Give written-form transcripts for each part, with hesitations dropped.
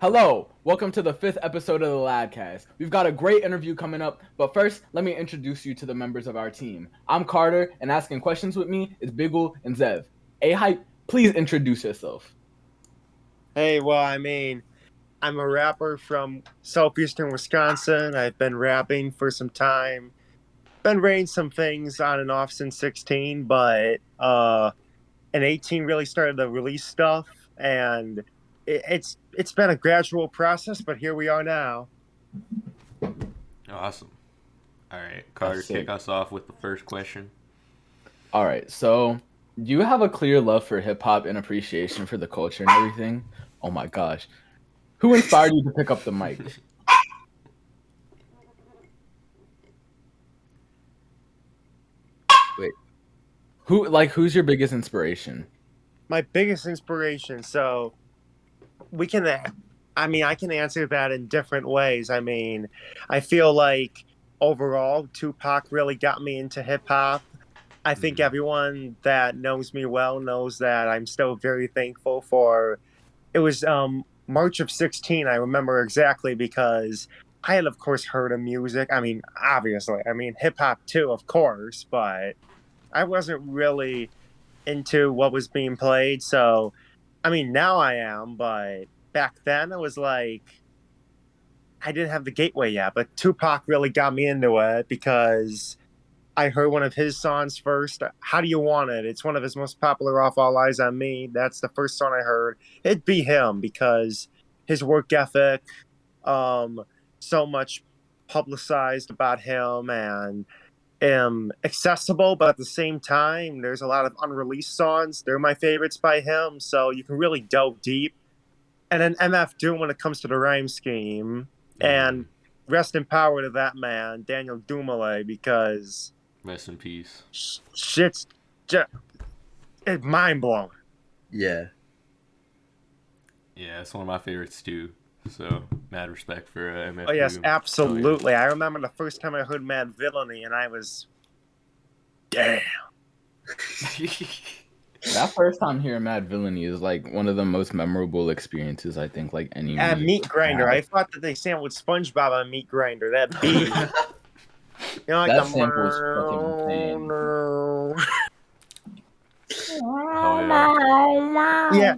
Hello, welcome to the 5th episode of the Ladcast. We've got a great interview coming up, but first, let me introduce you to the members of our team. I'm Carter, and asking questions with me is Biggle and Zev. Hey, Hype, please introduce yourself. Hey, I'm a rapper from southeastern Wisconsin. I've been rapping for some time. Been writing some things on and off since 16, but in 18 really started to release stuff, and it's been a gradual process, but here we are now. Awesome. All right, Carter, kick us off with the first question. All right, so do you have a clear love for hip hop and appreciation for the culture and everything? Oh my gosh. Who inspired you to pick up the mic? Wait. Who's your biggest inspiration? My biggest inspiration, so I can answer that in different ways. I feel like overall Tupac really got me into hip hop. I think everyone that knows me well knows that I'm still very thankful for. It was March of 16, I remember exactly, because I had, of course, heard of music. Obviously. Hip hop too, of course, but I wasn't really into what was being played. So, now I am, but back then it was like I didn't have the gateway yet. But Tupac really got me into it because I heard one of his songs first. How Do You Want It? It's one of his most popular off All Eyes on Me. That's the first song I heard. It'd be him because his work ethic, so much publicized about him, and accessible, but at the same time, there's a lot of unreleased songs. They're my favorites by him, so you can really delve deep. And then MF Doom when it comes to the rhyme scheme. And rest in power to that man, Daniel Dumile, because rest in peace. Shit's just mind blowing. Yeah, it's one of my favorites too. So mad respect for MF. Oh yes, absolutely. Oh, yeah. I remember the first time I heard Madvillainy, and I was, damn. That first time hearing Madvillainy is like one of the most memorable experiences, I think, like any. Meat Grinder. I thought that they sampled SpongeBob on Meat Grinder. That beat. That sample is fucking insane. Oh, yeah.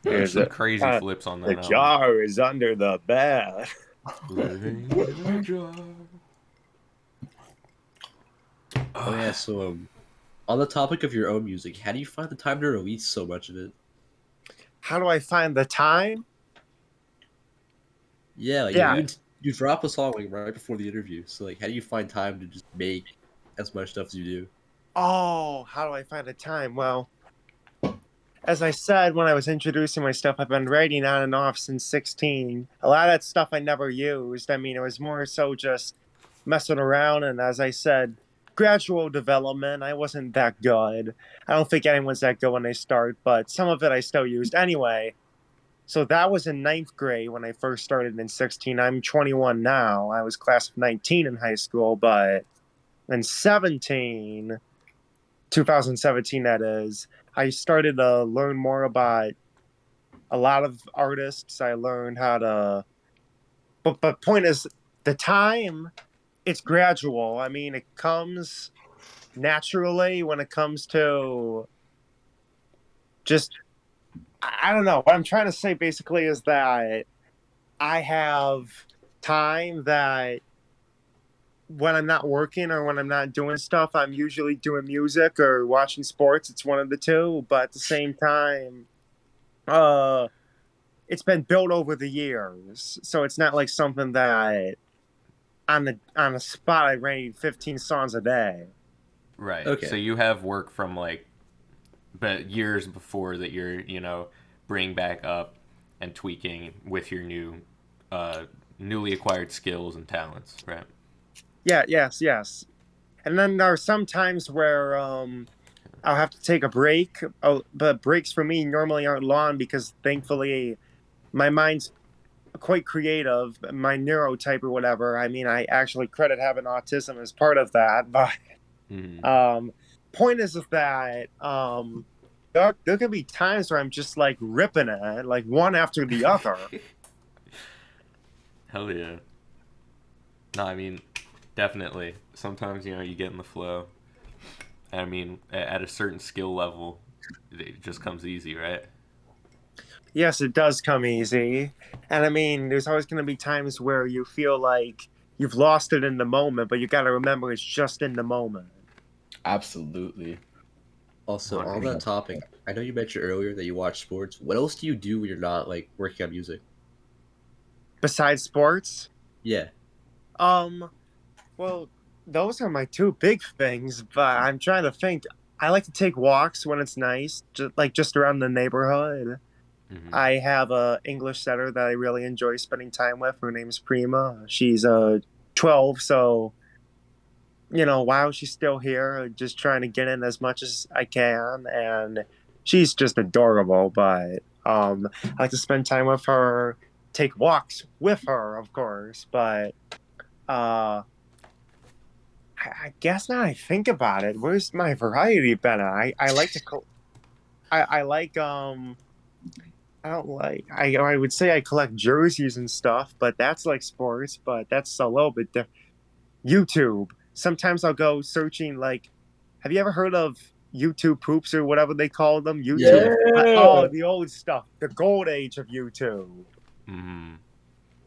There's some crazy flips on that. The jar is under the bed. Living in a jar. Oh yeah, so on the topic of your own music, how do you find the time to release so much of it? How do I find the time? Yeah, you drop a song like right before the interview. So like, how do you find time to just make as much stuff as you do? Oh, how do I find the time? Well, as I said when I was introducing my stuff, I've been writing on and off since 16. A lot of that stuff I never used. It was more so just messing around, and as I said, gradual development. I wasn't that good. I don't think anyone's that good when they start, but some of it I still used. Anyway, so that was in 9th grade when I first started in 16. I'm 21 now. I was class of 19 in high school, but in 2017 that is, I started to learn more about a lot of artists. I learned how to, but point is, the time, it's gradual. It comes naturally when it comes to just, I don't know. What I'm trying to say basically is that I have time that when I'm not working or when I'm not doing stuff, I'm usually doing music or watching sports. It's one of the two. But at the same time, it's been built over the years. So it's not like something that on the spot I write 15 songs a day. Right. Okay. So you have work from but years before that you're, bringing back up and tweaking with your newly acquired skills and talents, right? Yeah, yes. And then there are some times where I'll have to take a break. But breaks for me normally aren't long because thankfully my mind's quite creative. My neurotype or whatever. I actually credit having autism as part of that. But point is that there can be times where I'm just like ripping it, like one after the other. Hell yeah. No, I mean, definitely. Sometimes, you know, you get in the flow. I mean, at a certain skill level, it just comes easy, right? Yes, it does come easy. And I mean, there's always going to be times where you feel like you've lost it in the moment, but you got to remember it's just in the moment. Absolutely. Also, on that topic, I know you mentioned earlier that you watch sports. What else do you do when you're not like working on music? Besides sports? Yeah. Well, those are my two big things, but I'm trying to think. I like to take walks when it's nice, just around the neighborhood. Mm-hmm. I have a English setter that I really enjoy spending time with. Her name's Prima. She's 12, so you know, while she's still here, just trying to get in as much as I can, and she's just adorable. But I like to spend time with her, take walks with her, of course. But I guess now I think about it, where's my variety been at? I like to I like I don't like I would say I collect jerseys and stuff, but that's like sports, but that's a little bit different. YouTube. Sometimes I'll go searching, like, have you ever heard of YouTube poops or whatever they call them? YouTube. Yeah. Oh, the old stuff, the gold age of YouTube. Mm-hmm.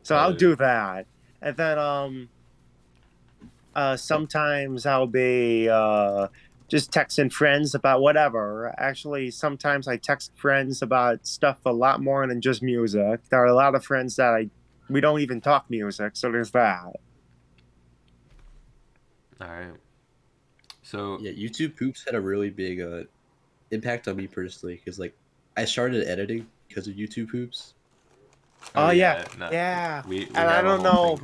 So I'll do that, and then sometimes I'll be just texting friends about whatever. Actually, sometimes I text friends about stuff a lot more than just music. There are a lot of friends that we don't even talk music, so there's that. All right. So yeah, YouTube poops had a really big impact on me personally because like I started editing because of YouTube poops. Oh yeah, no, yeah. We and I don't know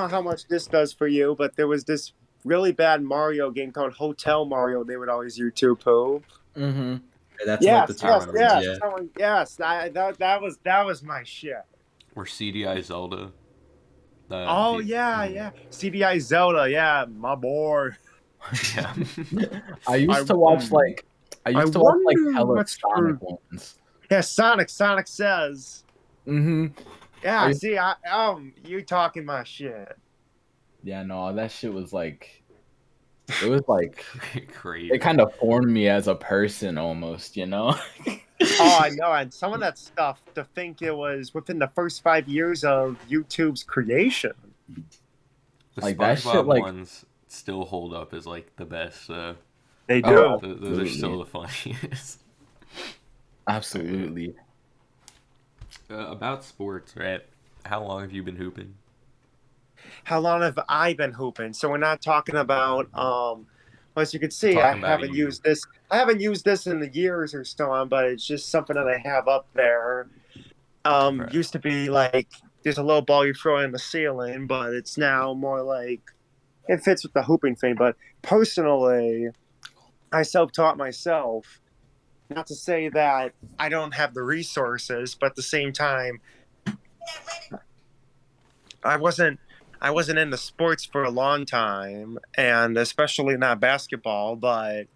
how much this does for you, but there was this really bad Mario game called Hotel Mario. They would always YouTube poop. Mm-hmm. That's yes, like the yes. That was my shit. Or CDI Zelda. Yeah. CDI Zelda, yeah, my boy. Yeah. I used to watch like hella Sonic ones. Yeah, Sonic says. Mm-hmm. Yeah, you talking my shit. Yeah, no, that shit was like, it was like crazy. It kind of formed me as a person almost, you know? Oh, I know. And some of that stuff, to think it was within the first 5 years of YouTube's creation. The like SpongeBob that shit, like, ones still hold up as like the best. They do. Those are still the funniest. Absolutely. About sports, right? How long have you been hooping? How long have I been hooping? So we're not talking about as you can see, I haven't used this in the years or so on, but it's just something that I have up there. Right. Used to be like there's a little ball you throw in the ceiling, but it's now more like it fits with the hooping thing. But personally, I self-taught myself. Not to say that I don't have the resources, but at the same time, I wasn't into sports for a long time, and especially not basketball, but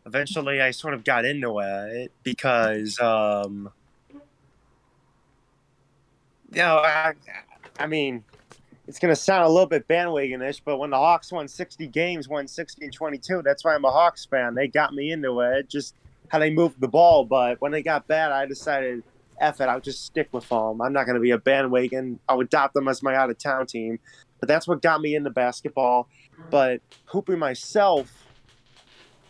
eventually I sort of got into it because, I mean, it's going to sound a little bit bandwagonish, but when the Hawks won 60 games, won 60-22, that's why I'm a Hawks fan. They got me into it, just how they moved the ball. But when they got bad, I decided, F it, I'll just stick with them. I'm not going to be a bandwagon. I'll adopt them as my out-of-town team. But that's what got me into basketball. But hooping myself,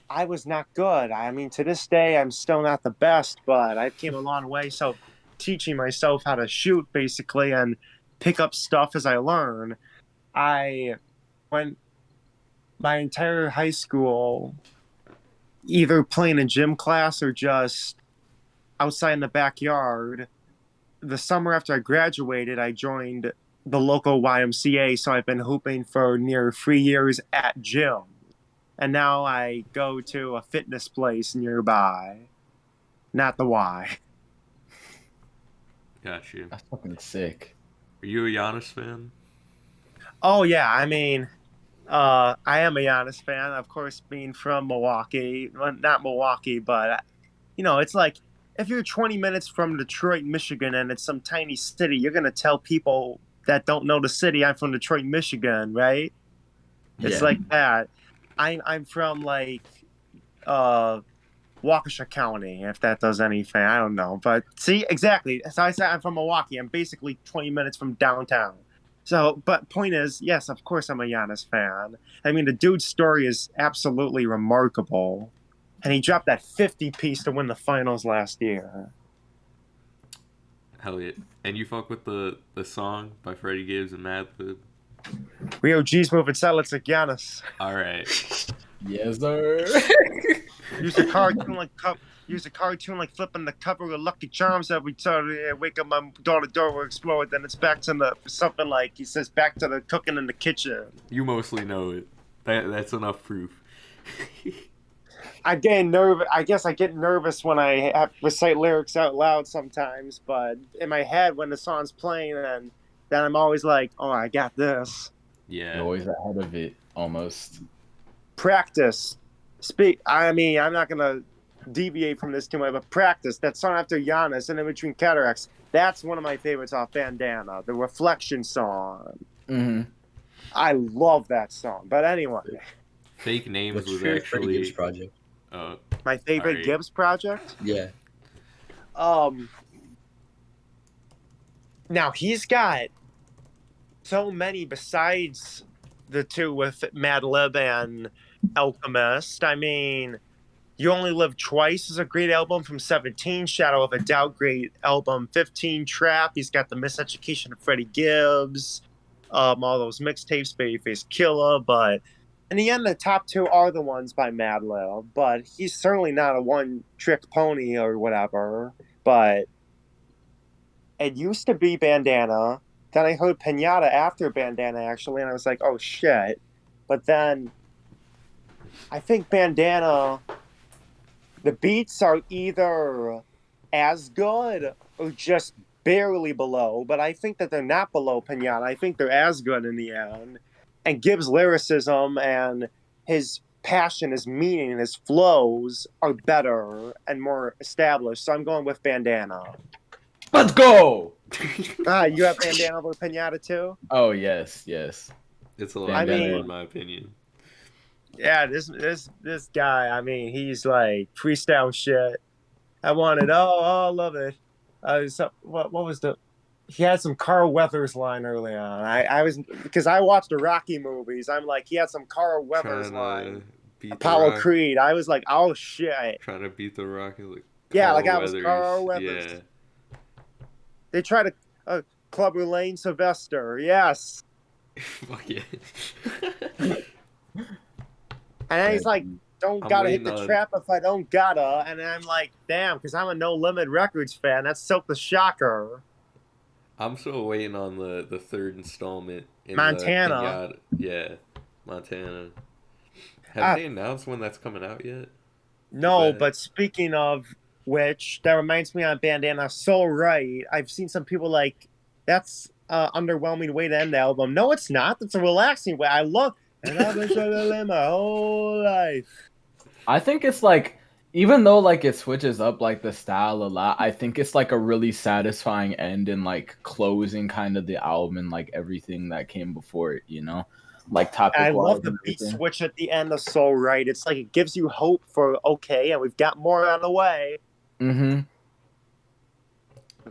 I was not good. I mean, to this day, I'm still not the best, but I came a long way. So teaching myself how to shoot, basically, and pick up stuff as I learn. I went my entire high school either playing in gym class or just outside in the backyard. The summer after I graduated, I joined the local YMCA, so I've been hooping for near 3 years at gym. And now I go to a fitness place nearby. Not the Y. Got you. That's fucking sick. Are you a Giannis fan? Oh, yeah. I mean, I am a Giannis fan, of course, being from Milwaukee. Well, not Milwaukee, but, you know, it's like if you're 20 minutes from Detroit, Michigan, and it's some tiny city, you're going to tell people that don't know the city, I'm from Detroit, Michigan, right? It's like that. I'm from like Waukesha County, if that does anything. I don't know. But see, exactly. So I said I'm from Milwaukee. I'm basically 20 minutes from downtown. So, but point is, yes, of course I'm a Giannis fan. I mean, the dude's story is absolutely remarkable. And he dropped that 50 piece to win the finals last year. Hell yeah. And you fuck with the song by Freddie Gibbs and Madvillainy? Rio G's moving silence like Giannis. All right. Yes, sir. Use a cartoon like flipping the cover of Lucky Charms every time I wake up, my daughter door will explode. Then it's back to something like he says, back to the cooking in the kitchen. You mostly know it. That's enough proof. I get nervous. I guess I get nervous when I have recite lyrics out loud sometimes. But in my head, when the song's playing, then I'm always like, "Oh, I got this." Yeah. You're always ahead of it, almost. Practice. I mean, I'm not gonna deviate from this too much, but practice. That song after Giannis and in between cataracts. That's one of my favorites off Bandana, the Reflection song. Mm-hmm. I love that song. But anyway, Fake Names What's was your actually Gibbs project? my favorite Right. Gibbs project. Yeah. Now he's got so many besides the two with Mad Lib and Alchemist. I mean, You Only Live Twice is a great album from 17. Shadow of a Doubt, great album. 15, Trap. He's got the Miseducation of Freddie Gibbs. All those mixtapes, Babyface Killer. But in the end, the top two are the ones by Mad Lib. But he's certainly not a one-trick pony or whatever. But it used to be Bandana. Then I heard Pinata after Bandana, actually, and I was like, oh, shit. But then I think Bandana, the beats are either as good or just barely below, but I think that they're not below Pinata. I think they're as good in the end. And Gibbs' lyricism and his passion, his meaning, and his flows are better and more established. So I'm going with Bandana. Let's go! You have Bandana over Pinata too? Oh, yes. It's a lot I better mean- in my opinion. Yeah, this guy, I mean, he's like freestyle shit. I want it. Oh, I love it. What was he had some Carl Weathers line early on. I was, because I watched the Rocky movies. I'm like, he had some Carl Weathers line. Apollo Creed. I was like, oh shit. Trying to beat the Rocky. Like Yeah, like I Weathers. was Carl Weathers. Yeah. They try to Clubber Lane Sylvester. Yes. Fuck yeah. And then he's like, don't gotta hit the waiting on- trap if I don't gotta. And I'm like, damn, because I'm a No Limit Records fan. That's Silk the Shocker. I'm still waiting on the third installment in Montana. Yeah, Montana. Have they announced when that's coming out yet? No, But- but speaking of which, that reminds me on Bandana. So right, I've seen some people like, that's underwhelming way to end the album. No, it's not. It's a relaxing way. I love, and I've been trying to live my whole life. I think it's like, even though like it switches up like the style a lot, I think it's like a really satisfying end and like closing kind of the album and like everything that came before it, you know? Like topic. I love the beat switch at the end of So Right. It's like it gives you hope for okay, and we've got more on the way. Mm-hmm.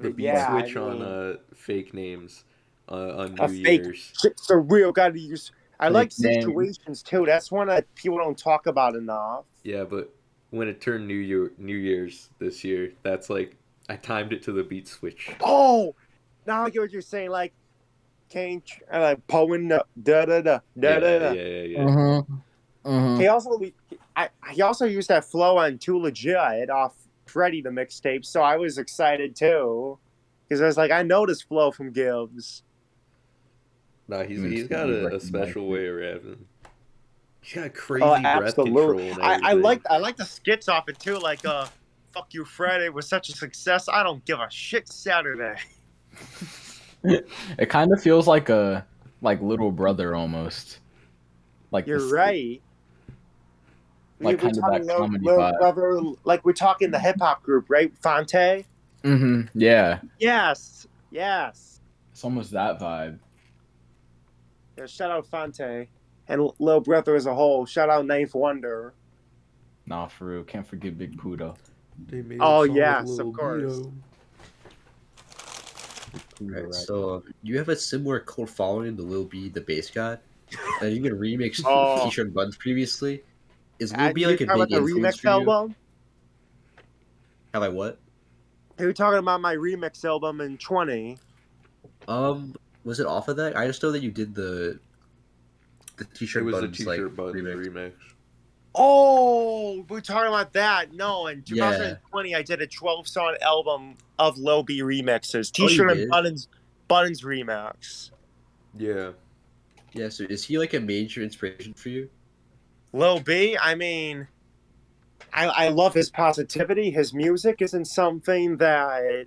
The beat Yeah, switch I mean- on Fake Names on A New fake Year's. shit's so real. Got to use. I Fake like name. situations too. That's one that people don't talk about enough. Yeah, but when it turned New Year's this year, that's like I timed it to the beat switch. Oh, now I get what you're saying. Like, Kane, like Poen, da da da da da da. Yeah. Mm-hmm. Mm-hmm. He also used that flow on Too Legit off Freddie the mixtape, so I was excited too, because I was like, I know this flow from Gibbs. Nah, Mm, he's got a recognize special it. way of rapping. He's got crazy Oh, breath absolutely. control. And I like the skits off it too, like "Fuck you, Freddie" was such a success. I don't give a shit. Saturday. It kind of feels like a little brother almost. Like You're this- right. Like We're kind of talking that comedy little vibe. brother, like we're talking the hip hop group, right? Fonte. Mm-hmm. Yeah. Yes. It's almost that vibe. Yeah, shout out Fonte and Lil Brother as a whole. Shout out Ninth Wonder. Nah, for real. Can't forget Big Pudo. Oh yes, of course. Right, so you have a similar cult following to Lil B, the bass god, and you can remix Oh. T-shirt buttons previously. Is Lil B You like a talking big about the influence remix for you? album? Have I what? Are you talking about my remix album in 20? Was it off of that? I just know that you did the T-shirt It was a buttons T-shirt like buttons remix. remix. Oh, we're talking about that. No, in Yeah. 2020, I did a 12-song album of Lil B remixes. Oh, you T-shirt and did? buttons remix. Yeah. Yeah, so is he like a major inspiration for you? Lil B, I mean, I love his positivity. His music isn't something that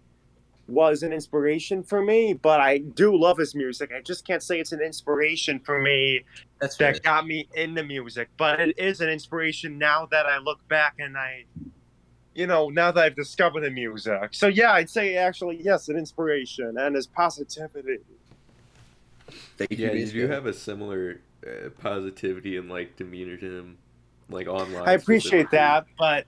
was an inspiration for me, but I do love his music. I just can't say it's an inspiration for me That's fair. that got me into music, but it is an inspiration now that I look back and now that I've discovered the music. So yeah, I'd say actually, yes, an inspiration and his positivity. Thank Yeah, you bass do god. have a similar positivity and like demeanor to him, like online. I appreciate specifically. that, but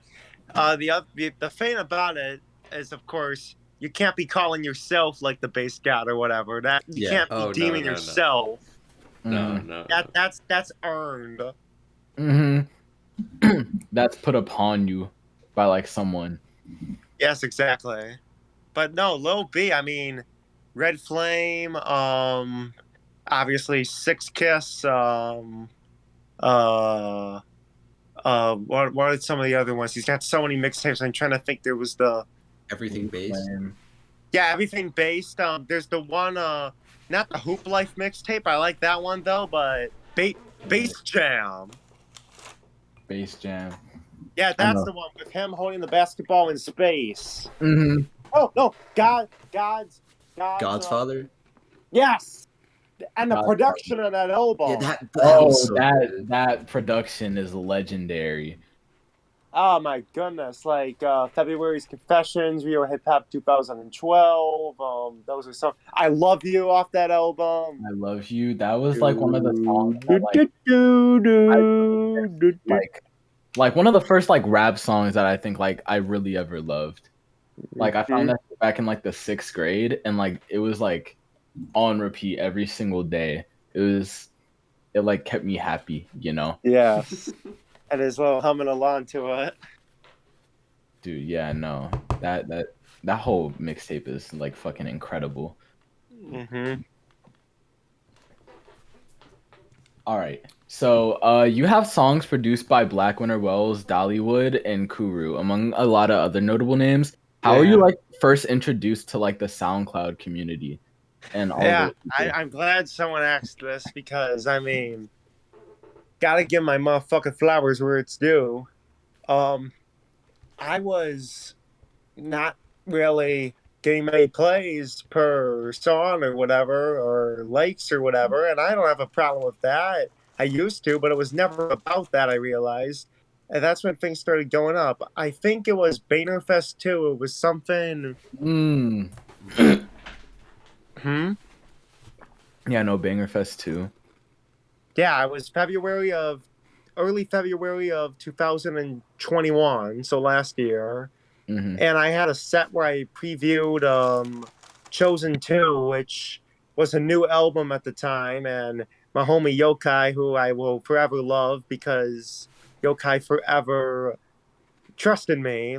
the thing about it is, of course, you can't be calling yourself like the bass god or whatever. That you Yeah. can't be Oh, no, deeming no, no. yourself. No, Mhm. no. That's earned. Mm-hmm. That's put upon you by like someone. Yes, exactly. But no, Lil B, I mean, Red Flame, obviously Six Kiss, what are some of the other ones? He's got so many mixtapes. I'm trying to think. There was Everything bass. everything based. There's the one, not the Hoop Life mixtape. I like that one though, but Bass Jam. Bass Jam. Yeah, that's the one with him holding the basketball in space. Mm-hmm. Oh no, God's Godfather. Yes, and the God's production of that album. Yeah, that Oh, was so good. that production is legendary. Oh my goodness! Like February's Confessions, Real Hip Hop 2012. Those are some. I Love You off that album. I Love You. That was like one of the songs that, like one of the first like rap songs that I think like I really ever loved. Like I found that back in like the 6th grade, and like it was like on repeat every single day. It like kept me happy, you know? Yeah, and his little humming along to it. Dude, yeah, no. That whole mixtape is like fucking incredible. Mm-hmm. All right. So, you have songs produced by Black Winter Wells, Dollywood, and Kuru, among a lot of other notable names. How are you like first introduced to like the SoundCloud community and all Yeah, those people? I'm glad someone asked this because I mean, gotta give my motherfucking flowers where it's due. I was not really getting many plays per song or whatever, or likes or whatever, and I don't have a problem with that. I used to, but it was never about that, I realized. And that's when things started going up. I think it was Bangerfest 2. It was something... Yeah, no, Bangerfest 2. Yeah, it was early February of 2021, so last year. Mm-hmm. And I had a set where I previewed Chosen 2, which was a new album at the time, and my homie Yokai, who I will forever love because Yokai forever trusted me.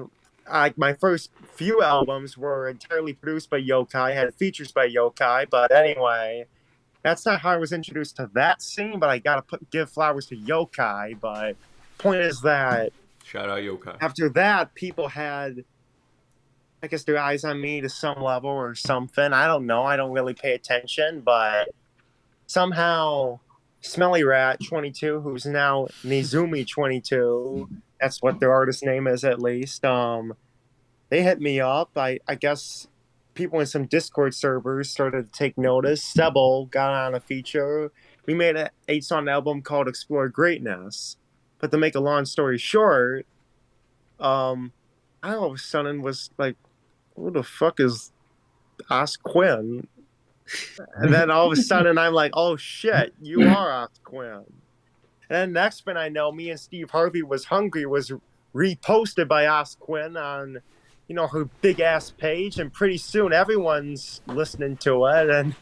My first few albums were entirely produced by Yokai, had features by Yokai, but anyway, that's not how I was introduced to that scene, but I gotta give flowers to Yokai. But point is that Shout out Yokai. after that, people had, I guess, their eyes on me to some level or something. I don't know. I don't really pay attention, but somehow Smelly Rat 22, who's now Mizumi 22, that's what their artist name is at least. They hit me up. I guess people in some Discord servers started to take notice. Sebel got on a feature. We made an 8-song album called Explore Greatness. But to make a long story short, I all of a sudden was like, who the fuck is Quinn? And then all of a sudden I'm like, oh shit, you are off Quinn. And then next thing I know, me and Steve Harvey was hungry was reposted by Os Quinn on, her big ass page, and pretty soon everyone's listening to it, and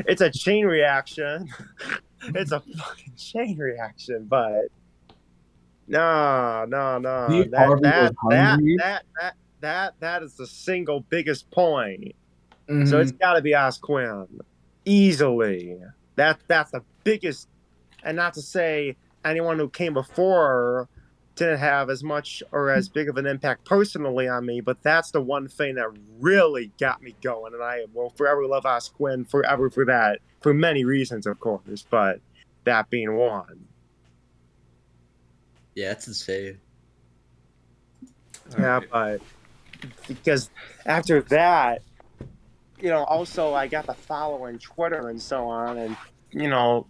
it's a chain reaction. It's a fucking chain reaction, but no. Steve Harvey was hungry? That is the single biggest point. Mhm. So it's got to be Os Quinn, easily. That's the biggest, and not to say anyone who came before didn't have as much or as big of an impact personally on me, but that's the one thing that really got me going, and I will forever love Os Quinn forever for that, for many reasons, of course, but that being one. Yeah, that's insane. Yeah, but because after that, also I got the follow on Twitter and so on, and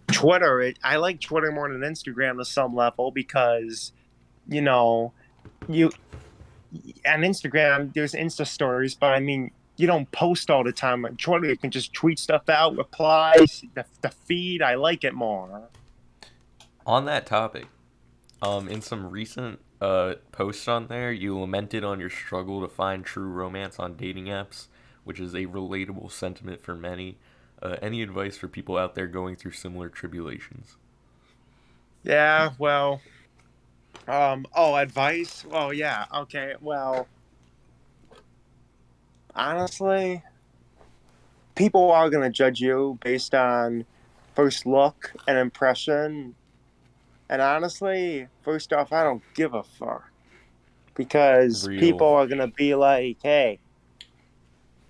Twitter, I like Twitter more than Instagram to some level because, you on Instagram there's Insta stories, but I mean you don't post all the time. On Twitter you can just tweet stuff out, replies, the feed. I like it more. On that topic, in some recent posts on there, you lamented on your struggle to find true romance on dating apps, which is a relatable sentiment for many. Any advice for people out there going through similar tribulations? Yeah, well, advice? Well, yeah, okay, well, honestly, people are going to judge you based on first look and impression. And honestly, first off, I don't give a fuck. Because people are going to be like, hey,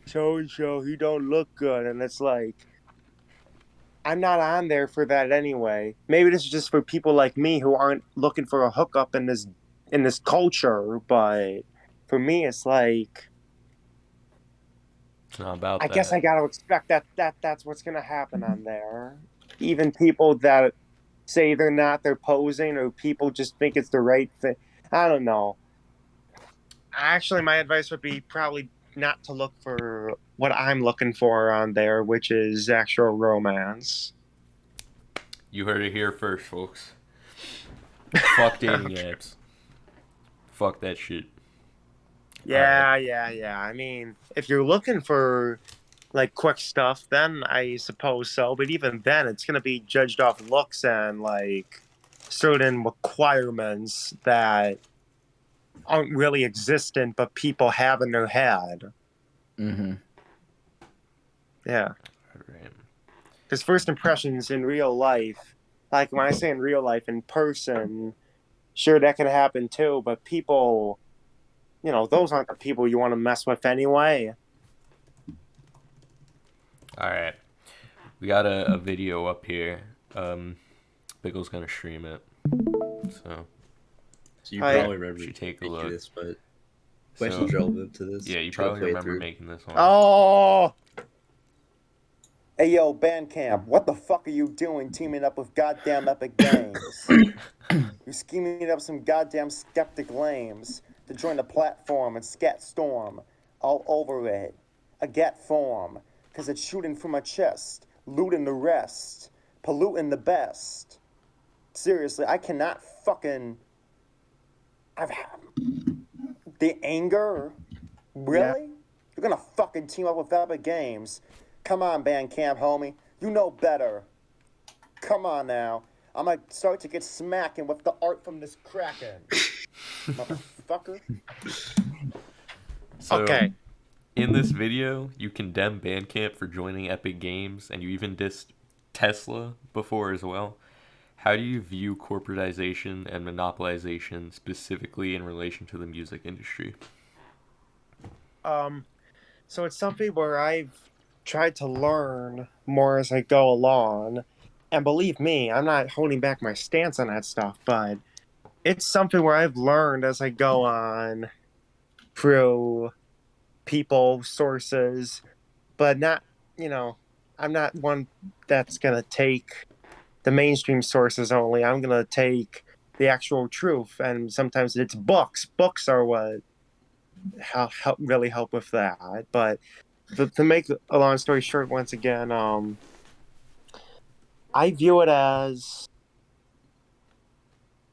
so-and-so, he don't look good. And it's like, I'm not on there for that anyway. Maybe this is just for people like me who aren't looking for a hookup in this culture. But for me, it's like, it's not about that. I guess I got to expect that's what's going to happen on there. Even people that say they're posing, or people just think it's the right thing. I don't know. Actually, my advice would be probably not to look for what I'm looking for on there, which is actual romance. You heard it here first, folks. Fuck dating apps. Fuck that shit. Yeah. I mean, if you're looking for like quick stuff, then I suppose so. But even then, it's going to be judged off looks and like certain requirements that aren't really existent, but people have in their head. Mm-hmm. Yeah. Because first impressions in real life, like when I say in real life, in person, sure, that can happen too. But people, those aren't the people you want to mess with anyway. All right, we got a video up here. Biggle's gonna stream it, so you probably remember you take a look. This, but questions relevant to this. Yeah, you probably remember making this one. Oh, hey yo, Bandcamp, what the fuck are you doing teaming up with goddamn Epic Games? You're scheming up some goddamn skeptic lames to join the platform and scat storm all over it. A get form. Cause it's shooting from my chest, looting the rest, polluting the best. Seriously, I cannot fucking... I've had... The anger? Really? Yeah. You're gonna fucking team up with Epic Games? Come on, Bandcamp, homie. You know better. Come on now. I'm gonna start to get smacking with the art from this kraken. Motherfucker. So, okay. In this video, you condemn Bandcamp for joining Epic Games, and you even dissed Tesla before as well. How do you view corporatization and monopolization specifically in relation to the music industry? So it's something where I've tried to learn more as I go along. And believe me, I'm not holding back my stance on that stuff, but it's something where I've learned as I go on through people, sources, but not, I'm not one that's going to take the mainstream sources only. I'm going to take the actual truth, and sometimes it's books. Books are what really help with that. But to make a long story short, once again, I view it as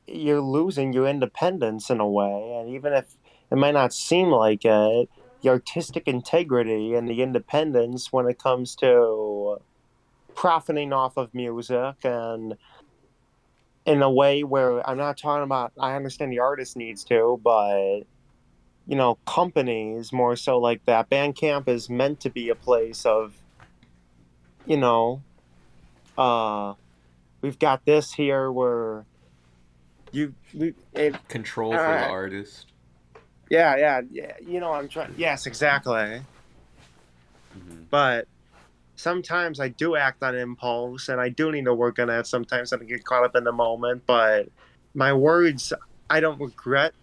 you're losing your independence in a way, and even if it might not seem like it, the artistic integrity and the independence when it comes to profiting off of music, and in a way where I'm not talking about, I understand the artist needs to, but companies more so like that. Bandcamp is meant to be a place of, we've got this here where control for the artist. Yeah. I'm trying. Yes, exactly. Mm-hmm. But sometimes I do act on impulse, and I do need to work on that. Sometimes I get caught up in the moment, but my words, I don't regret.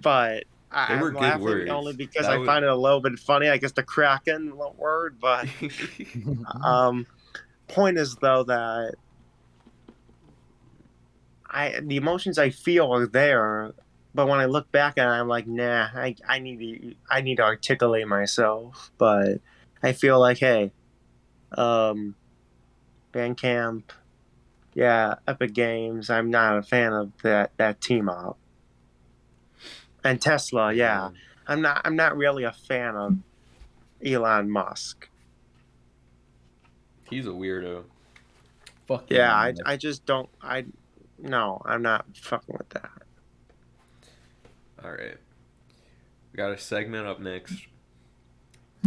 But I'm laughing only because I find it a little bit funny. I guess the Kraken word, but point is though that the emotions I feel are there, but when I look back at it, I'm like, nah, I need to articulate myself. But I feel like, hey, Bandcamp, yeah, Epic Games, I'm not a fan of that team up. And Tesla, yeah, I'm not really a fan of Elon Musk. He's a weirdo. Fuck yeah, I just don't. No, I'm not fucking with that. All right, we got a segment up next.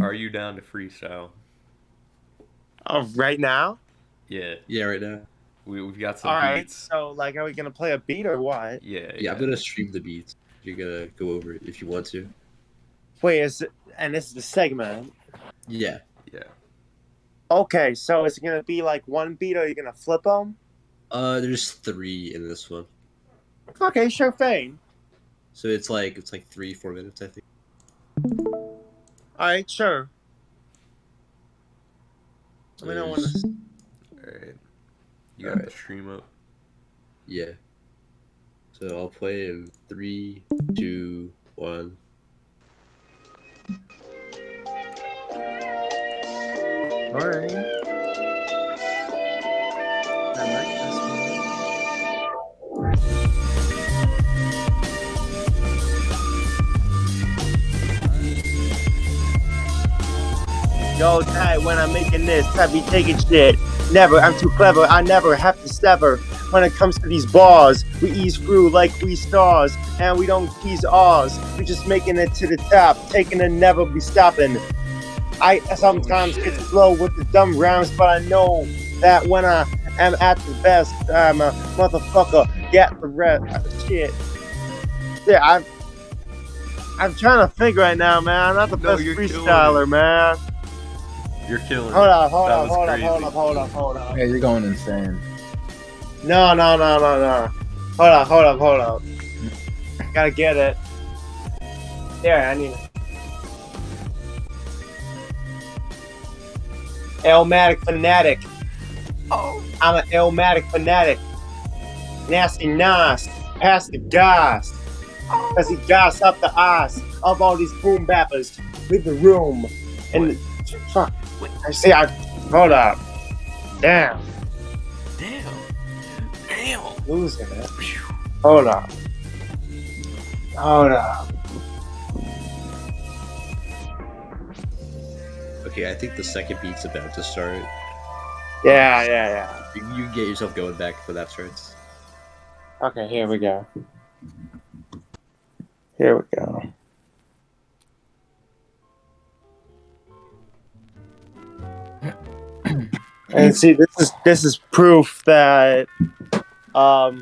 Are you down to freestyle? Oh, right now? Yeah. Yeah, right now. We've got some beats. All right, so are we gonna play a beat or what? Yeah. I'm gonna stream the beats. You're gonna go over it if you want to. Wait, and this is the segment? Yeah. Yeah. Okay, so is it gonna be like one beat, or are you gonna flip them? There's 3 in this one. Okay, sure thing. So it's like 3-4 minutes, I think. All right, sure. Let me know when. All right. You got the stream up. Yeah. So I'll play in 3, 2, 1. All right. I like this one. Yo, tight when I'm making this, I be taking shit. Never, I'm too clever, I never have to sever. When it comes to these bars, we ease through like we stars, and we don't tease ours. We just making it to the top, taking it, never be stopping. I sometimes get slow with the dumb rhymes, but I know that when I am at the best, I'm a motherfucker. Get the rest. Shit. Yeah, I'm trying to think right now, man. I'm not the best freestyler, man. You're killing it. Hold up. Yeah, you're going insane. No. Hold up. Gotta get it. Yeah, I need it. Elmatic fanatic. Oh. I'm an Elmatic fanatic. Nasty Nas. Pass the gas. Cause he gas up the ass of all these boom bappers. Leave the room. And fuck. Hold up. Damn. Losing it. Hold up. Okay, I think the second beat's about to start. Yeah. You can get yourself going back when that starts. Okay, here we go. And see, this is proof that how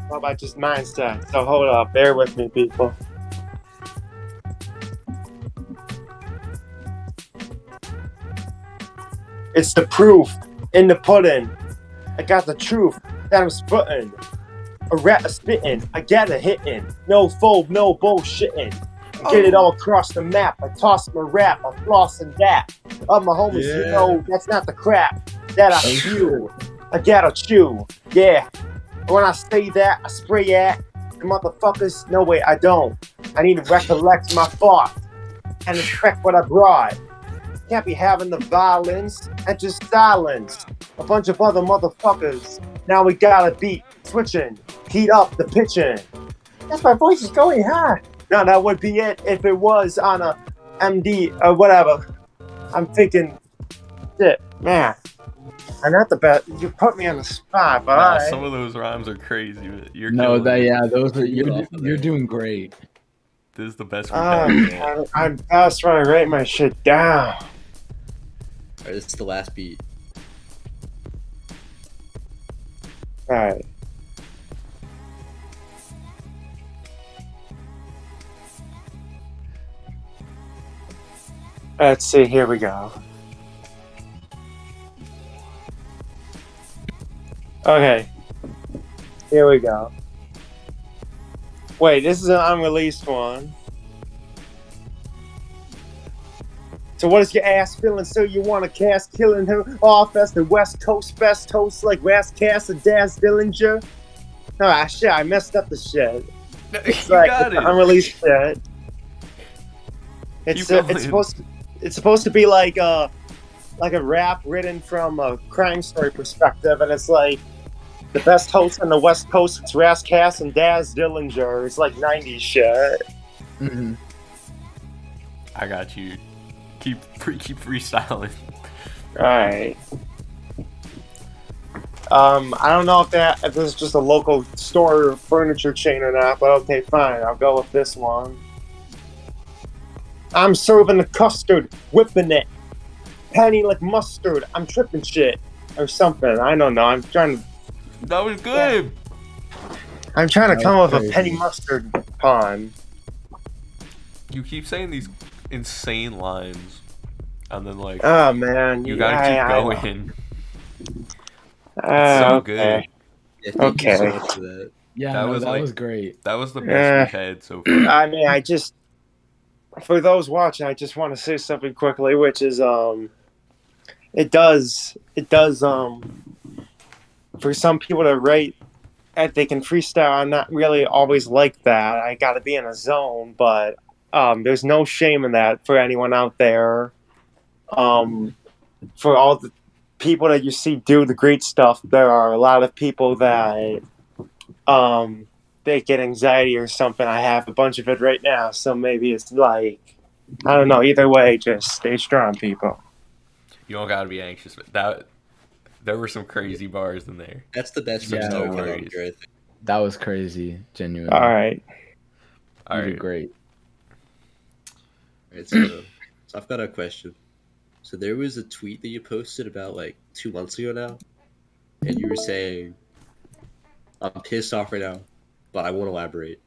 about just mindset? So hold up, bear with me, people. It's the proof in the pudding. I got the truth that I'm spitting. A rat a spitting, I get a hitting. No fold, no bullshitting. I get it all across the map. I toss my rap, I floss and that. Of my homies, you know, that's not the crap that I chew. I gotta chew, yeah. When I say that, I spray at the motherfuckers. No, wait, I don't. I need to recollect my thought. and respect what I brought. Can't be having the violence and just silence. A bunch of other motherfuckers. Now we gotta beat switching, heat up the pitching. That's my voice is going high. No, that would be it if it was on a MD or whatever. I'm thinking, shit, man. I'm not the best. You put me on the spot, but Nah, some of those rhymes are crazy. But you're killing it. those are you're doing great. This is the best we've had. I'm fast trying to write my shit down. Alright, this is the last beat. Alright. Let's see, here we go. Okay. Here we go. Wait, this is an unreleased one. So what is your ass feeling? So you want to cast killing him off as the West Coast best host like Ladcast and Daz Dillinger? Ah, shit, I messed up the shit. It's You like got it's it. unreleased shit. It's supposed to be like a rap written from a crime story perspective, and it's like the best host on the West Coast. It's Ladcast and Daz Dillinger. It's like 90s shit. Mm-hmm. I got you. Keep freestyling. Alright. I don't know if this is just a local store or furniture chain or not, but okay, fine. I'll go with this one. I'm serving the custard, whipping it. Penny like mustard. I'm tripping shit. Or something. I don't know. I'm trying to... That was good. I'm trying to come up with a penny mustard pun. You keep saying these insane lines, and then like, oh man, you gotta keep going. It's so good. Yeah, thank you so Okay. much for that. Yeah, That that was was great. That was the best we've had so far. I mean, for those watching, I just want to say something quickly, which is it does for some people to write that they can freestyle. I'm not really always like that. I got to be in a zone, but there's no shame in that for anyone out there. For all the people that you see do the great stuff, there are a lot of people that they get anxiety or something. I have a bunch of it right now, so maybe it's like, I don't know. Either way, just stay strong, people. You don't gotta be anxious. But there were some crazy bars in there. That's the best Yeah, freestyle no we've had worries. here, I think. That was crazy, genuinely. All right. You All did right. great. Alright, so I've got a question. So there was a tweet that you posted about like 2 months ago now, and you were saying, I'm pissed off right now, but I won't elaborate.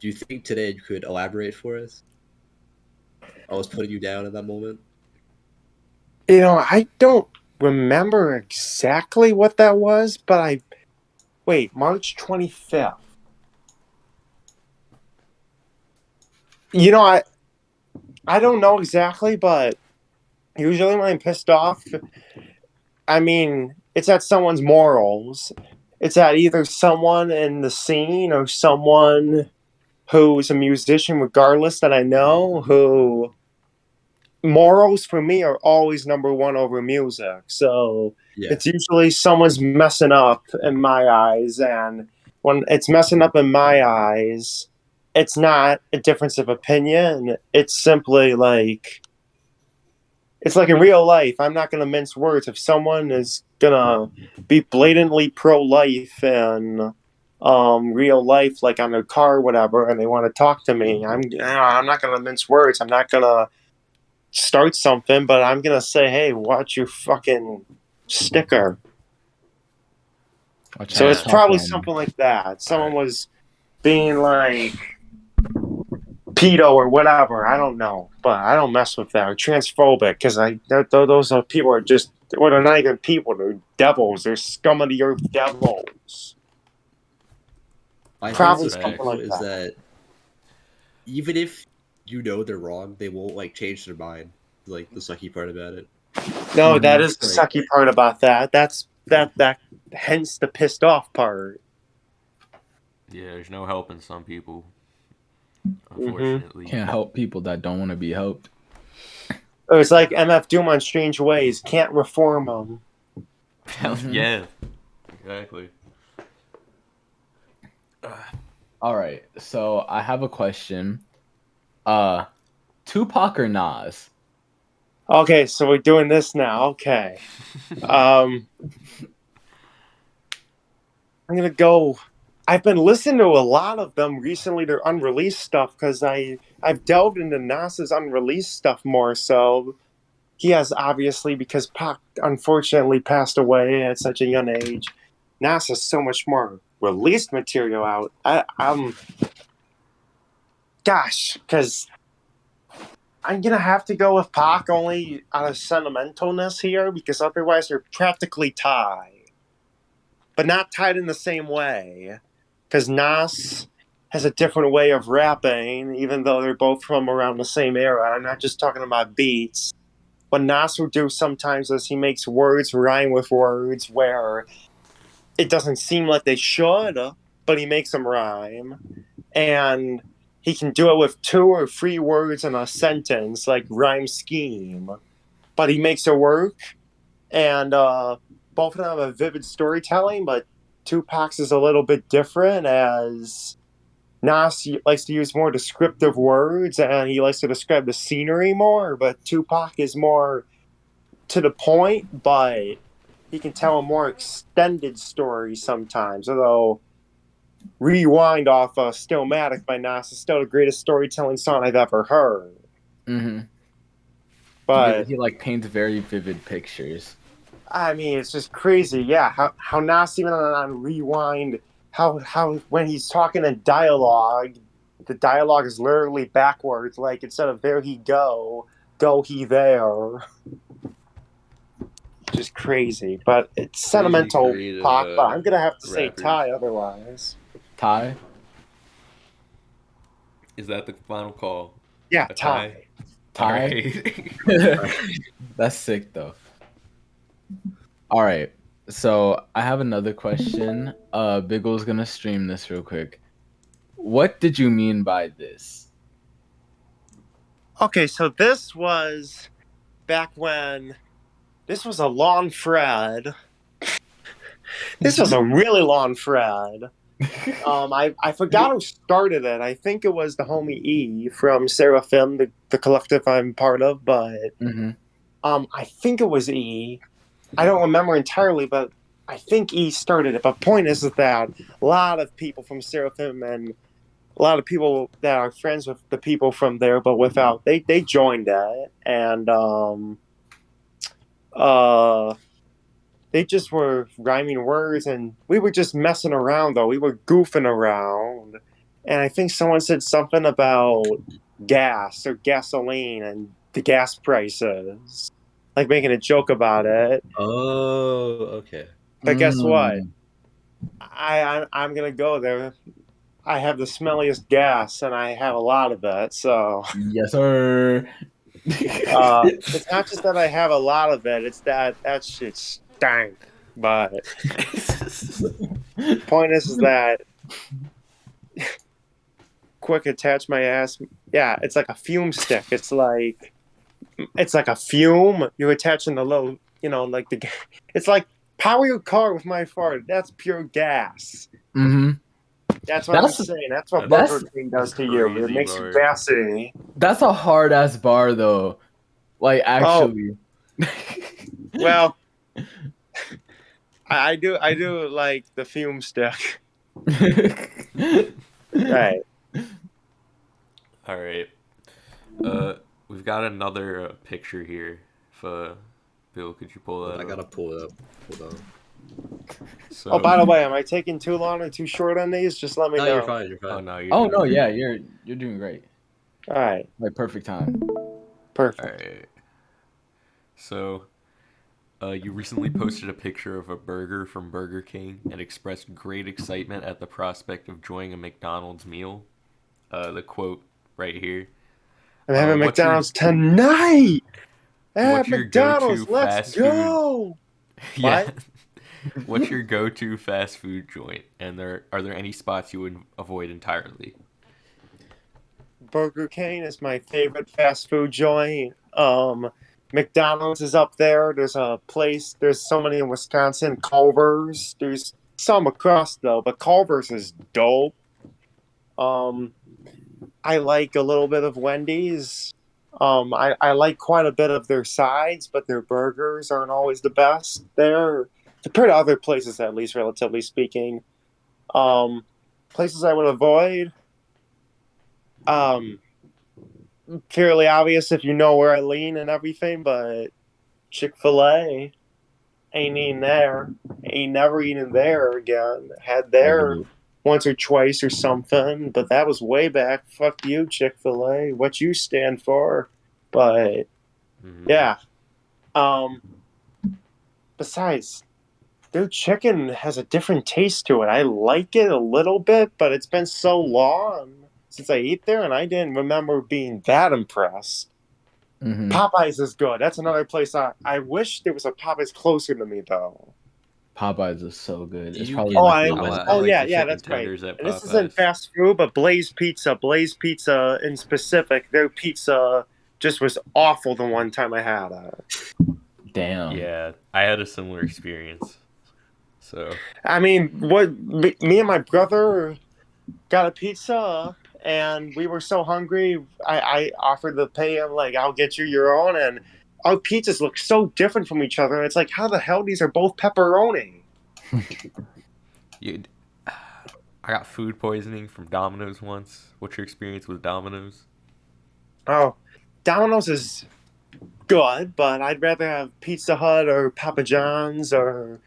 Do you think today you could elaborate for us? I was putting you down in that moment. You know, I don't remember exactly what that was, but wait, March 25th. You know, I don't know exactly, but usually when I'm pissed off, I mean, it's at someone's morals. It's at either someone in the scene or someone who's a musician, regardless, that I know, who morals for me are always number one over music. So Yeah. it's usually someone's messing up in my eyes, and when it's messing up in my eyes, it's not a difference of opinion. It's simply like, it's like in real life. I'm not going to mince words. If someone is going to be blatantly pro-life in real life, like on their car or whatever, and they want to talk to me, I'm not going to mince words. I'm not going to start something, but I'm going to say, hey, watch your fucking sticker. So it's probably something like that. Someone was being like pedo or whatever. I don't know, but I don't mess with that. Or transphobic, because those are people are just, well, they're not even people. They're devils. They're scum of the earth devils. My Probably thing something like is that. that even if you know they're wrong, they won't like change their mind. Like the sucky part about it. No, that is the Like- sucky part about that. That's that. Hence the pissed off part. Yeah, there's no helping some people. Unfortunately, Can't help people that don't want to be helped. It was like MF Doom on Strange Ways. Can't reform them. Yeah, exactly. All right, so I have a question. Tupac or Nas? Okay, so we're doing this now. Okay. I'm gonna go. I've been listening to a lot of them recently, their unreleased stuff, because I've delved into Nas's unreleased stuff more. So he has, obviously, because Pac unfortunately passed away at such a young age. Nas has so much more released material out. Because I'm gonna have to go with Pac only out of sentimentalness here, because otherwise they're practically tied, but not tied in the same way. Because Nas has a different way of rapping, even though they're both from around the same era. I'm not just talking about beats. What Nas will do sometimes is he makes words rhyme with words where it doesn't seem like they should, but he makes them rhyme. And he can do it with 2 or 3 words in a sentence, like rhyme scheme. But he makes it work. And both of them have vivid storytelling, but Tupac's is a little bit different, as Nas likes to use more descriptive words and he likes to describe the scenery more, but Tupac is more to the point, but he can tell a more extended story sometimes. Although Rewind off Stillmatic by Nas is still the greatest storytelling song I've ever heard. Mm-hmm. But he like paints very vivid pictures. I mean, it's just crazy, yeah. How Nas, even on Rewind, how when he's talking in dialogue, the dialogue is literally backwards. Like, instead of there he go he there. Just crazy, but it's sentimental pop. But I'm gonna have to say tie otherwise. Tie? Is that the final call? Yeah, tie. Tie? That's sick, though. All right, so I have another question. Biggle's gonna stream this real quick. What did you mean by this? Okay, so this was back when this was a long thread. This was a really long thread. I forgot who started it. I think it was the homie E from Seraphim, the collective I'm part of, but I think it was E. I don't remember entirely, but I think E started it. But point is that a lot of people from Seraphim and a lot of people that are friends with the people from there, but without, they joined it, and they just were rhyming words, and we were just messing around, though. We were goofing around, and I think someone said something about gas or gasoline and the gas prices, like making a joke about it. Oh, okay. But guess what? I'm gonna go there. I have the smelliest gas, and I have a lot of it. So yes, sir. it's not just that I have a lot of it; it's that shit stank. But point is that quick attach my ass. Yeah, it's like a fume stick. It's like a fume. You're attaching the low, like it's like power your car with my fart. That's pure gas. Mm-hmm. That's what I'm saying. That's what Burger King does to you. It makes you gassy. That's a hard ass bar, though. Like, actually. Oh. Well, I do like the fume stick. Right. All right. We've got another picture here. Bill, could you pull that up? I gotta pull it up. Hold on. So, by the way, am I taking too long or too short on these? Just let me know. You're fine. You're fine. Oh no, yeah, you're doing great. All right. Like, perfect time. Perfect. All right. So, you recently posted a picture of a burger from Burger King and expressed great excitement at the prospect of enjoying a McDonald's meal. The quote right here. I'm having McDonald's tonight. What's your McDonald's, go-to let's fast go. Food? Yeah. What's your go-to fast food joint? And are there any spots you would avoid entirely? Burger King is my favorite fast food joint. McDonald's is up there. There's so many in Wisconsin. Culver's. There's some across though, but Culver's is dope. I like a little bit of Wendy's. I like quite a bit of their sides, but their burgers aren't always the best there compared to other places, at least relatively speaking. Places I would avoid. Fairly obvious if you know where I lean and everything, but Chick-Fil-A ain't eating there. Ain't never eating there again. Had there once or twice or something, but that was way back. Fuck you, Chick-fil-A. What you stand for. But yeah. Besides, their chicken has a different taste to it. I like it a little bit, but it's been so long since I ate there, and I didn't remember being that impressed. Popeyes is good. That's another place I wish there was a Popeyes closer to me, though. Popeyes is so good. It's probably yeah, that's right. And this isn't fast food, but Blaze Pizza in specific, their pizza just was awful the one time I had it. Damn. Yeah, I had a similar experience. So I mean, me and my brother got a pizza, and we were so hungry. I offered to pay him, like, I'll get you your own, and our pizzas look so different from each other. It's like, how the hell these are both pepperoni? I got food poisoning from Domino's once. What's your experience with Domino's? Oh, Domino's is good, but I'd rather have Pizza Hut or Papa John's or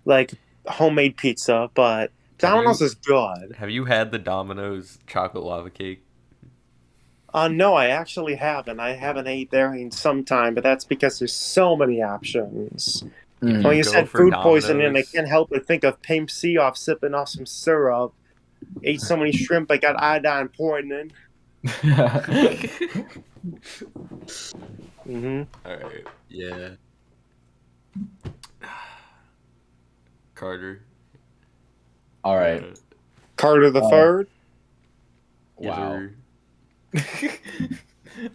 like homemade pizza. But Domino's is good. Have you had the Domino's chocolate lava cake? No, I actually haven't. I haven't ate there in some time, but that's because there's so many options. When you said food poisoning, I can't help but think of Pimp C off sipping off some syrup. Ate so many shrimp, I got iodine poisoning. All right. Yeah. Carter. All right. Carter the Third. Wow.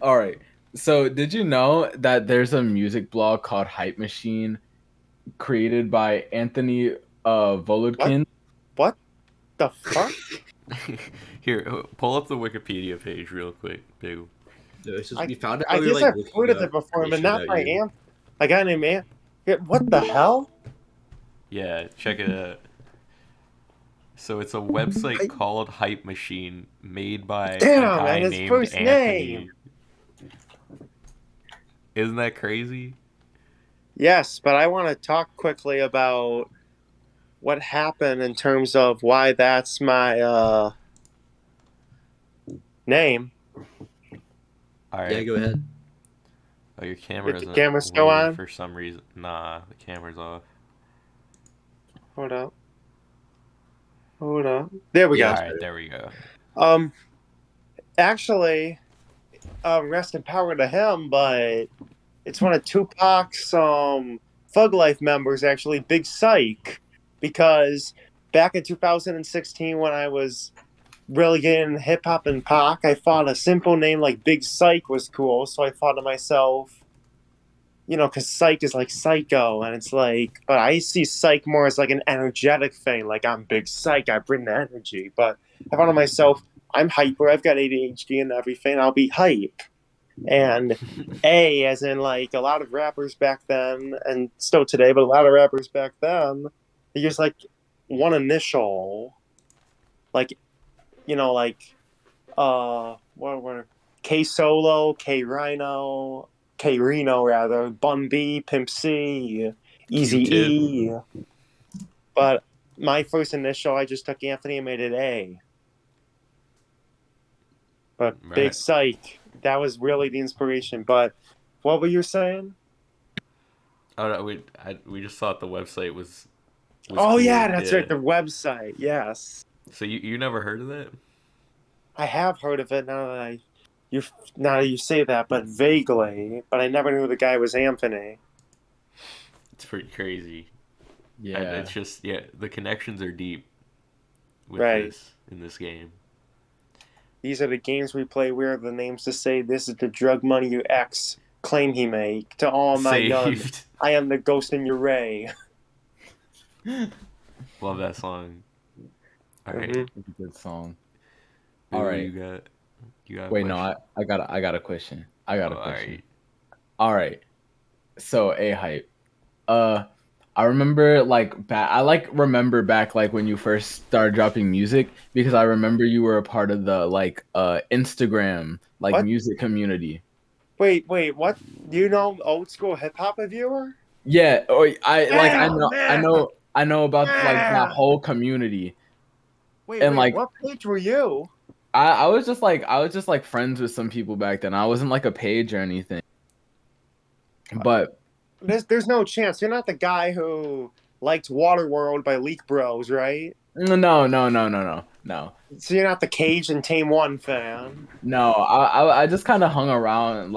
All right. So, did you know that there's a music blog called Hype Machine, created by Anthony Volodkin? What the fuck? Here, pull up the Wikipedia page real quick, Big. No, it's just, we found out I guess I've heard of it before, but not by a guy named Ant. What the hell? Yeah, check it out. So it's a website called Hype Machine, made by a guy his named first Anthony. name. Isn't that crazy? Yes, but I want to talk quickly about what happened in terms of why that's my name. All right. Yeah, go ahead. Oh, your camera Did the camera still on? For some reason. Nah, the camera's off. Hold up. There we go. All right, there we go. Actually, rest in power to him, but it's one of Tupac's Thug Life members, actually, Big Psych, because back in 2016 when I was really getting hip hop and Pac, I thought a simple name like Big Psych was cool, so I thought to myself, you know, because Psych is like psycho, and it's like, but I see Psych more as like an energetic thing, like I'm Big Psych, I bring the energy, but I thought to myself, I'm hyper, I've got ADHD and everything, I'll be hype. And A, as in like a lot of rappers back then, and still today, but a lot of rappers back then, they just like one initial, like, you know, like, what were K Solo, K Rhino, K Reno rather, Bun B, Pimp C, Easy E. But my first initial, I just took Anthony and made it A. But right. Big Psych, that was really the inspiration. But what were you saying? Oh no, we just thought the website was oh cool. Yeah, that's right, the website. Yes. So you never heard of that? I have heard of it now that you say that, but vaguely. But I never knew the guy was Anthony. It's pretty crazy. Yeah. And it's just the connections are deep with right. this in this game. These are the games we play. Where are the names to say? This is the drug money your ex claim he make. To all my young, Saved. I am the ghost in your ray. Love that song. All right. Mhm. It's a good song. Who All right. You got a Wait, question? no, I got a question. I got a Oh, question. All right. So, hype. I remember remember back like when you first started dropping music, because I remember you were a part of the Instagram What? music community. Wait, what? Do you know old school hip hop reviewer? Yeah, I know about that Ah. whole community. Wait, And, what page were you? I was just friends with some people back then. I wasn't like a page or anything. But There's no chance. You're not the guy who liked Waterworld by Leak Bros, right? no. So you're not the Cage and Tame One fan. No, I just kind of hung around.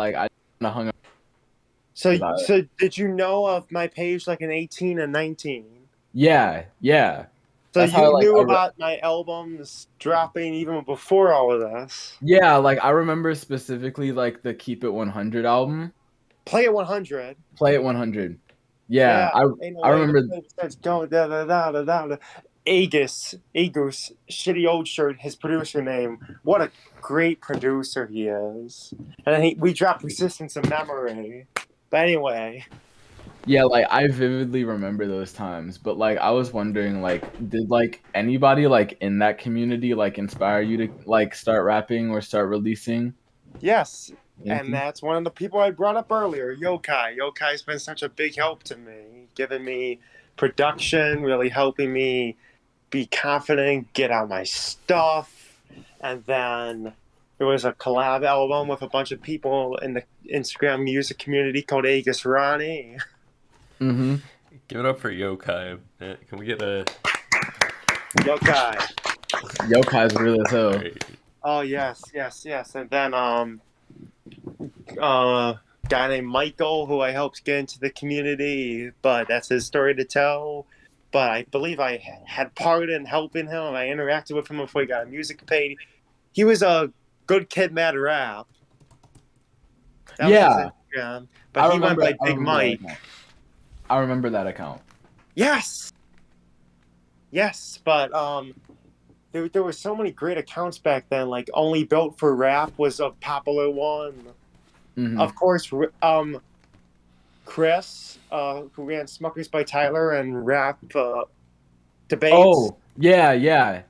So About did you know of my page like in 18 and 19? Yeah. So That's you how, knew about my albums dropping even before all of this. Yeah, I remember specifically the Keep It 100 album. Play It 100. Play It 100. Yeah, I remember. Going da da da da da. Agus, shitty old shirt, his producer name. What a great producer he is. And we dropped Resistance of Memory. But anyway. Yeah, I vividly remember those times. But I was wondering, did anybody in that community inspire you to start rapping or start releasing? Yes. Anything? And that's one of the people I brought up earlier, Yokai. Yokai's been such a big help to me, giving me production, really helping me be confident, get out my stuff. And then there was a collab album with a bunch of people in the Instagram music community called Agus Ronnie. Mm-hmm. Give it up for Yokai. Can we get a Yokai? Yokai's real as hell. Right. Oh yes. And then guy named Michael, who I helped get into the community, but that's his story to tell. But I believe I had part in helping him. I interacted with him before he got a music paid. He was a good kid, mad rap. That was his Instagram. But he went by Big Mike. I remember that account. Yes, but there were so many great accounts back then. Like Only Built for Rap was a popular one. Mm-hmm. Of course, Chris, who ran Smuckers by Tyler and Rap Debates. Oh, yeah.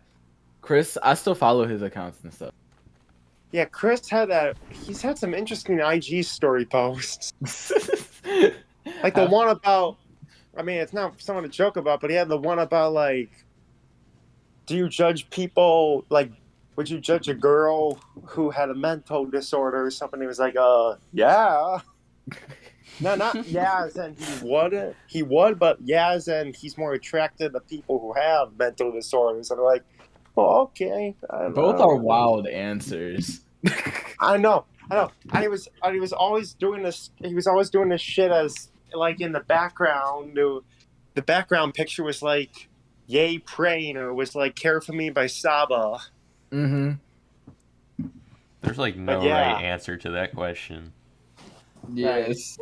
Chris, I still follow his accounts and stuff. Yeah, Chris he's had some interesting IG story posts. Like the one about, I mean, it's not someone to joke about, but he had the one about, do you judge people, would you judge a girl who had a mental disorder or something? He was like, yeah. No, not yeah as in he would, but yeah as in he's more attracted to people who have mental disorders. And I'm like, well, okay. Both are wild answers. I know. And he was always doing this. He was always doing this shit as in the background. The background picture was Yay praying, or it was Care for Me by Saba. Mm-hmm. There's no right answer to that question. Yes.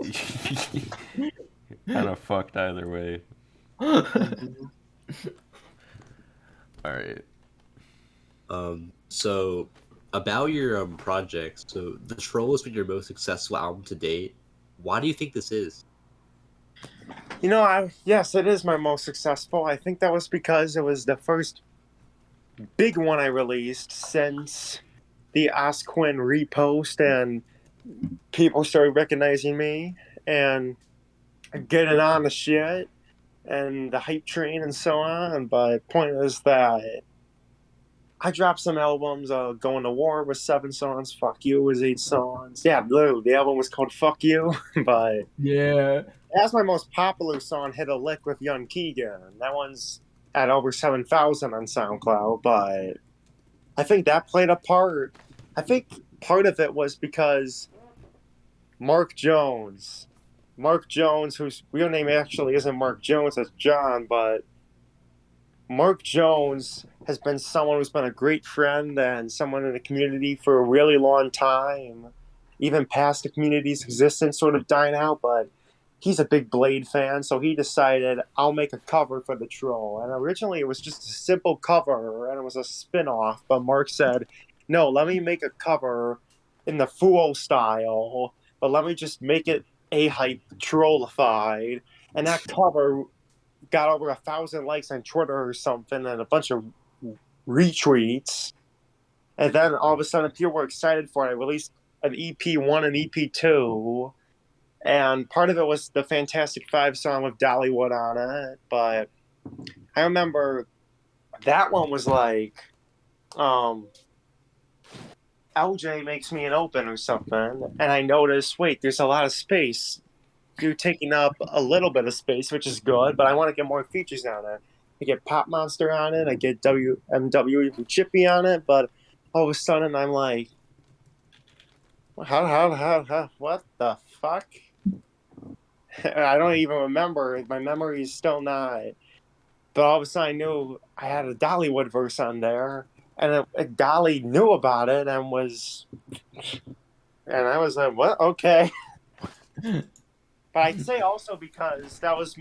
Kind of fucked either way. All right. So about your project, so The Troll has been your most successful album to date. Why do you think this is? Yes, it is my most successful. I think that was because it was the first big one I released since the Ask Quinn repost, and people started recognizing me and getting on the shit and the hype train and so on. But point is that I dropped some albums. Going to War was 7 songs. Fuck You was 8 songs. Yeah, literally, the album was called Fuck You. But yeah, that's my most popular song, Hit a Lick with Young Keegan. That one's at over 7,000 on SoundCloud. But I think that played a part. I think part of it was because Mark Jones, whose real name actually isn't Mark Jones, it's John, but Mark Jones has been someone who's been a great friend and someone in the community for a really long time, even past the community's existence sort of dying out, but he's a big Blade fan, so he decided, I'll make a cover for the troll. And originally it was just a simple cover, and it was a spin-off, but Mark said, no, let me make a cover in the Fool style, but let me just make it A-hype trollified. And that cover got over 1,000 likes on Twitter or something, and a bunch of retweets. And then all of a sudden people were excited for it. I released an EP1 and EP2. And part of it was the Fantastic Five song with Dollywood on it. But I remember that one was like, LJ makes me an open or something. And I noticed, wait, there's a lot of space. You're taking up a little bit of space, which is good, but I want to get more features on it. I get Pop Monster on it. I get WMW Chippy on it. But all of a sudden I'm like, how, what the fuck? I don't even remember. My memory is still not. But all of a sudden I knew I had a Dollywood verse on there, and Dolly knew about it and I was like, what? Okay. But I'd say also because that was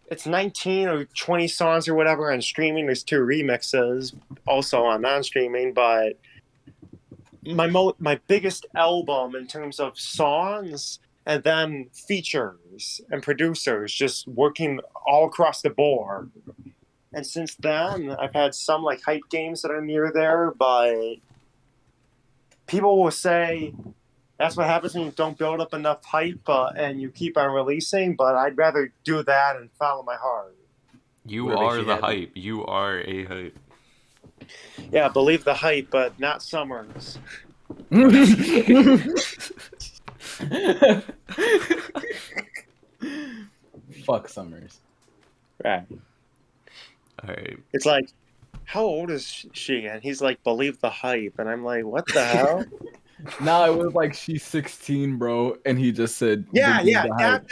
it's 19 or 20 songs or whatever on streaming. There's 2 remixes also on non-streaming, but my biggest album in terms of songs and then features and producers just working all across the board. And since then, I've had some like hype games that are near there, but people will say that's what happens when you don't build up enough hype and you keep on releasing, but I'd rather do that and follow my heart. You are the hype. You are a hype. Yeah, believe the hype, but not Summrs. Fuck Summrs. Right. Alright. It's like, how old is she? And he's like, believe the hype. And I'm like, what the hell? No, it was like she's 16, bro, and he just said, Yeah, "Believe yeah, the hype."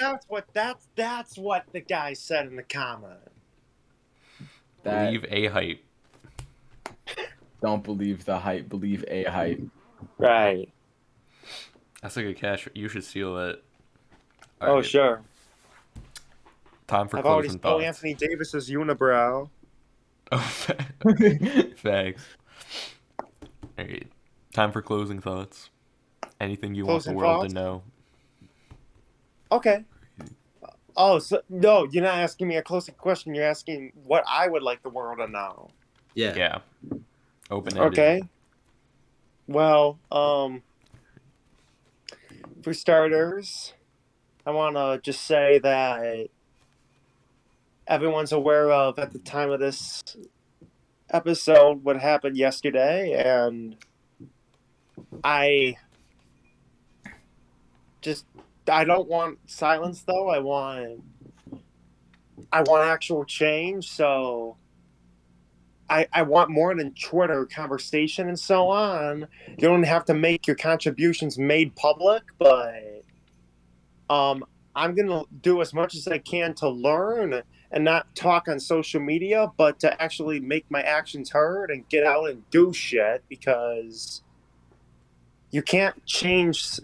that's what the guy said in the comment. Believe a hype. Don't believe the hype. Believe a hype. Right. That's like a cash. You should steal that. Oh, Alright. sure. Time for I've already closing stole thoughts. Anthony Davis's unibrow. Oh, thanks. Alright. Time for closing thoughts. Anything you want the world to know. Okay. Oh, so no, you're not asking me a closing question. You're asking what I would like the world to know. Yeah. Yeah. Open-ended. Okay. Well, for starters, I want to just say that everyone's aware of, at the time of this episode, what happened yesterday, and I don't want silence, though. I want actual change, so I want more than Twitter conversation and so on. You don't have to make your contributions made public, but I'm going to do as much as I can to learn and not talk on social media, but to actually make my actions heard and get out and do shit, because you can't change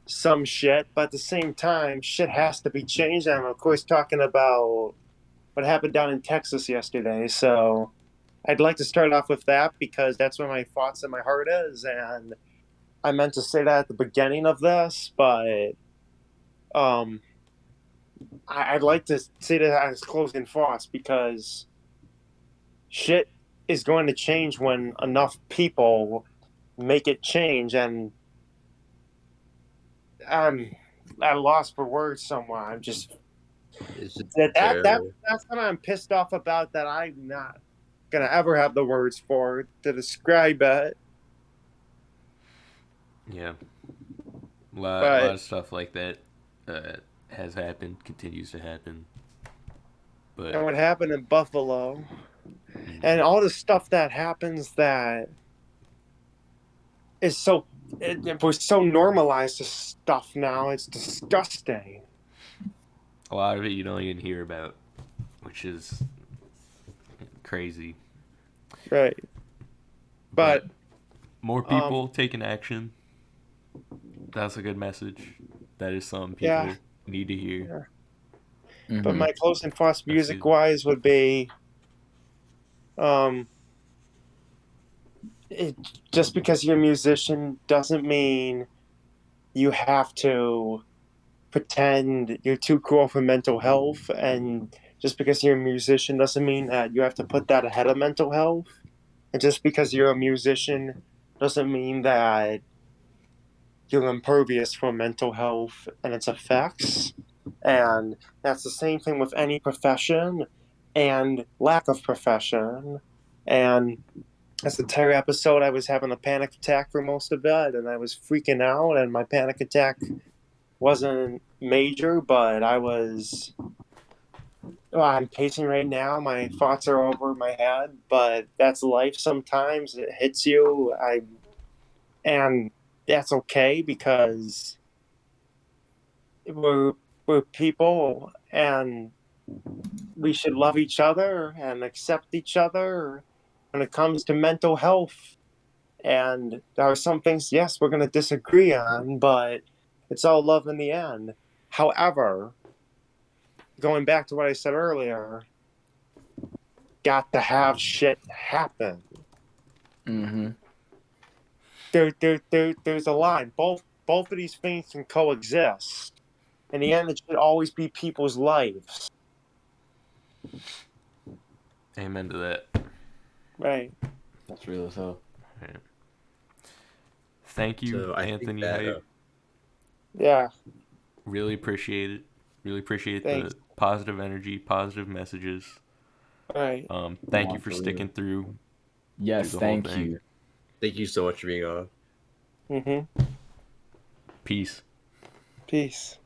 some shit, but at the same time, shit has to be changed. And I'm, of course, talking about what happened down in Texas yesterday, so I'd like to start off with that because that's where my thoughts and my heart is, and I meant to say that at the beginning of this, but I'd like to say that as closing thoughts, because shit is going to change when enough people make it change, and I'm at a loss for words somewhere. I'm just that's what I'm pissed off about, that I'm not gonna ever have the words for to describe it. Yeah. A lot of stuff like that has happened, continues to happen. But And what happened in Buffalo, and all the stuff that happens that is so, we're so normalized to stuff now. It's disgusting. a lot of it you don't even hear about. which is crazy. Right. But more people taking action. That's a good message. That is something people need to hear. Yeah. But my closing thoughts music-wise would be, just because you're a musician doesn't mean you have to pretend you're too cool for mental health, and just because you're a musician doesn't mean that you have to put that ahead of mental health. And just because you're a musician doesn't mean that you're impervious for mental health and its effects. And that's the same thing with any profession and lack of profession. And that's the entire episode. I was having a panic attack for most of it, and I was freaking out, and my panic attack wasn't major, but I'm pacing right now. My thoughts are over my head, but that's life sometimes. It hits you. And that's okay, because we're people, and we should love each other and accept each other when it comes to mental health. And there are some things, yes, we're going to disagree on, but it's all love in the end. However, going back to what I said earlier, got to have shit happen. There's a line. Both of these things can coexist. In the end, it should always be people's lives. Amen to that. Right. That's real as hell. Right. Thank you, Anthony. Yeah. Really appreciate it. Really appreciate Thanks. the positive energy, positive messages. Right. Thank you for sticking through. Yes, thank you. Thank you so much for being on. Peace. Peace.